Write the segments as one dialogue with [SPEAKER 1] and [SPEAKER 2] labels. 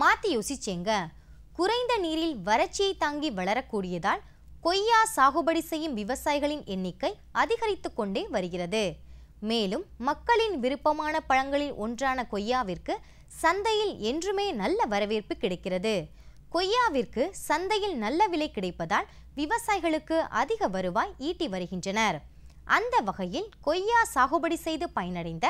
[SPEAKER 1] மாத்தி யோசிச்சேங்க. குறைந்த நீரில் வறட்சியை தாங்கி வளரக்கூடியதால் கொய்யா சாகுபடி செய்யும் விவசாயிகளின் எண்ணிக்கை அதிகரித்து கொண்டே வருகிறது. மேலும் மக்களின் விருப்பமான பழங்களில் ஒன்றான கொய்யாவிற்கு சந்தையில் என்றுமே நல்ல வரவேற்பு கிடைக்கிறது. கொய்யாவிற்கு சந்தையில் நல்ல விலை கிடைப்பதால் விவசாயிகளுக்கு அதிக வருவாய் ஈட்டி வருகின்றனர். அந்த வகையில் கொய்யா சாகுபடி செய்து பயனடைந்த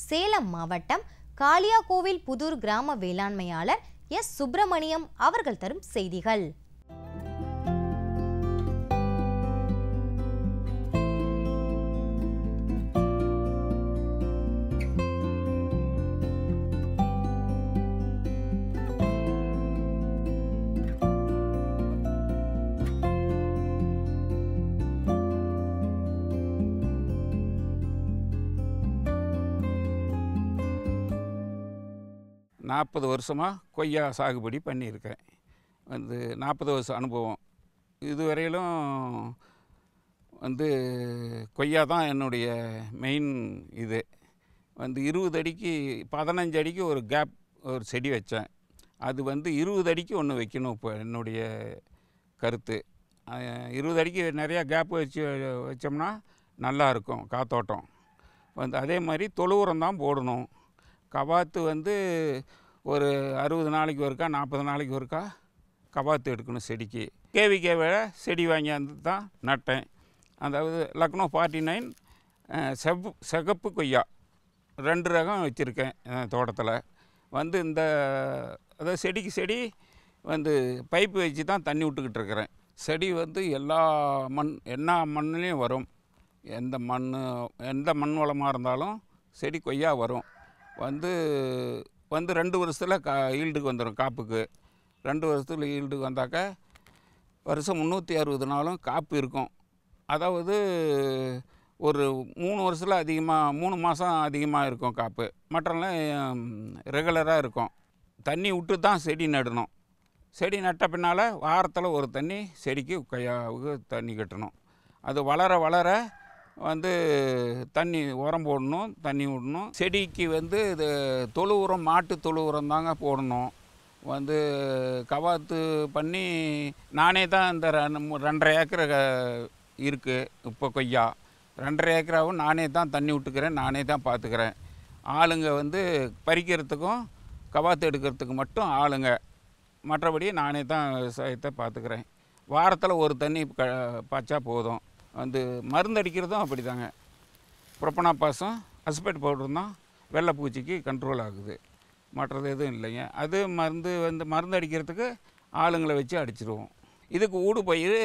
[SPEAKER 1] சேலம் மாவட்டம் காளியாகோவில் புதூர் கிராம வேளாண்மையாளர் எஸ். சுப்பிரமணியம் அவர்கள் தரும் செய்திகள்.
[SPEAKER 2] நாற்பது வருஷமாக கொய்யா சாகுபடி பண்ணியிருக்கேன். 40 வருஷம் அனுபவம். இதுவரையிலும் கொய்யா தான் என்னுடைய மெயின். இது 20 அடிக்கு 15 அடிக்கு ஒரு கேப் ஒரு செடி வச்சேன். அது 20 அடிக்கு ஒன்று வைக்கணும். இப்போ என்னுடைய கருத்து 20 அடிக்கு நிறையா கேப் வச்சோம்னா நல்லாயிருக்கும் காத்தோட்டம். அதே மாதிரி தொழு உரம் தான் போடணும். கவாத்து ஒரு 60 நாளைக்கு ஒருக்கா 40 நாளைக்கு ஒருக்கா கவாத்து எடுக்கணும் செடிக்கு. கேவிக்கேவை செடி வாங்கியாந்து தான் நட்டேன். அதாவது லக்னோ 49 சிகப்பு கொய்யா 2 ரகம் வச்சுருக்கேன் தோட்டத்தில். இந்த அதாவது செடிக்கு செடி பைப்பு வச்சு தான் தண்ணி விட்டுக்கிட்டு இருக்கிறேன். செடி எல்லா என்ன மண்ணுலேயும் வரும். எந்த மண் வளமாக இருந்தாலும் செடி கொய்யா வரும். 2 வருஷத்தில் ஈல்டுக்கு வந்துடும். காப்புக்கு 2 வருஷத்தில் ஈல்டுக்கு வந்தாக்க வருஷம் 360 நாளும் காப்பு இருக்கும். அதாவது ஒரு 3 வருஷத்தில் அதிகமாக 3 மாதம் அதிகமாக இருக்கும் காப்பு. மற்றெல்லாம் ரெகுலராக இருக்கும். தண்ணி விட்டு தான் செடி நடணும். செடி நட்ட பின்னால் வாரத்தில் ஒரு தண்ணி செடிக்கு கொய்யாவுக்கு தண்ணி கட்டணும். அது வளர வளர தண்ணி உரம் போடணும், தண்ணி விடணும். செடிக்கு இது தொழு உரம், மாட்டு தொழு உரம் தாங்க போடணும். கவாத்து பண்ணி நானே தான் இந்த 2.5 ஏக்கர் இருக்குது. இப்போ கொய்யா 2.5 ஏக்கராகவும் நானே தான் தண்ணி விட்டுக்கிறேன், நானே தான் பார்த்துக்கிறேன். ஆளுங்க பறிக்கிறதுக்கும் கவாத்து எடுக்கிறதுக்கு மட்டும் ஆளுங்க. மற்றபடி நானே தான் விவசாயத்தை பார்த்துக்கிறேன். வாரத்தில் ஒரு தண்ணி பாய்ச்சா போதும். மருந்து அடிக்கிறதும் அப்படி தாங்க. ப்ரொப்பனாபாஸும் அஸ்பெட் பவுடரும் தான் வெள்ளை பூச்சிக்கு கண்ட்ரோல் ஆகுது. மற்றது எதுவும் இல்லைங்க. அது மருந்து அடிக்கிறதுக்கு ஆளுங்களை வச்சு அடிச்சிடுவோம். இதுக்கு ஊடு பயிர்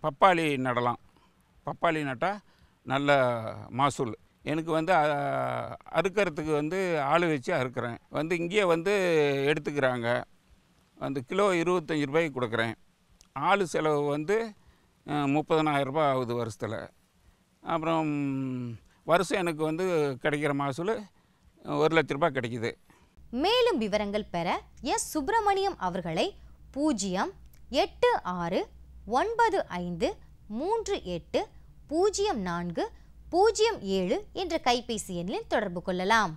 [SPEAKER 2] பப்பாளி நடலாம். பப்பாளி நட்டால் நல்ல மகசூல். எனக்கு அறுக்கிறதுக்கு ஆள் வச்சு அறுக்கிறேன். இங்கேயே எடுத்துக்கிறாங்க. கிலோ 25 ரூபாய்க்கு கொடுக்குறேன். ஆள் செலவு 30,000 ரூபாய் ஆகுது வருஷத்தில். அப்புறம் வருஷம் எனக்கு கிடைக்கிற மகசூல் 1 லட்ச ரூபாய் கிடைக்குது.
[SPEAKER 1] மேலும் விவரங்கள் பெற எஸ். சுப்பிரமணியம் அவர்களை 08695380407 என்ற கைபேசி எண்ணில் தொடர்பு கொள்ளலாம்.